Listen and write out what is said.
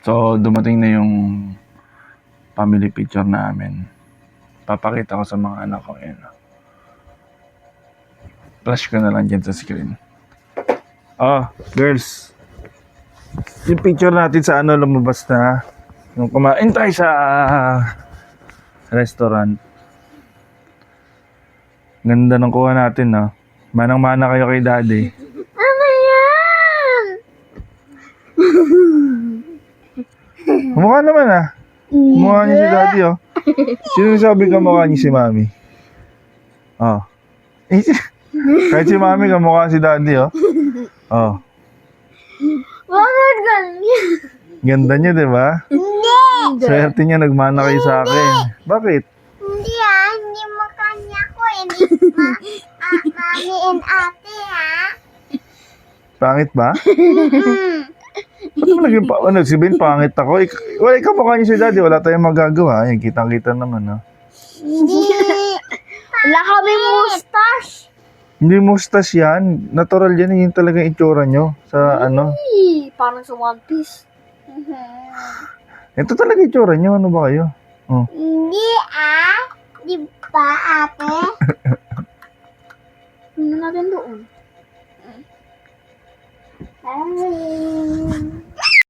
So, dumating na yung family picture namin. Papakita ko sa mga anak ko yun. Flash ko na lang dyan sa screen. Oh, girls. Yung picture natin sa lumabas na. Yung kumain tayo sa restaurant. Ganda ng kuha natin, no? Manang-mana kayo kay daddy. Ano yan? Mukha naman, ah. Mukha niya si daddy, oh. Sino sabi ka mukha niya si mami? Oh. Kahit si mami kamukha si daddy, oh. Oh. Bakit ganyan? Ganda niya, di ba? Hindi. Swerte niya, nagmana kayo sa akin. Bakit? Hindi hindi mo kanya ko. Hindi mami and ate Pangit ba? Ba't mo naging si Ben, pangit ako? Wala, ikaw mukha niya si daddy, wala tayong magagawa. Yan, kitang-kita naman, ha? Hindi. Wala kami mustache. Hindi mustache yan. Natural yan, yun talaga yung itsura nyo. Sa Parang sa One Piece. Ito talaga yung itsura nyo. Ano ba kayo? Oh. Hindi Di ba ate? Ano natin doon? Ay.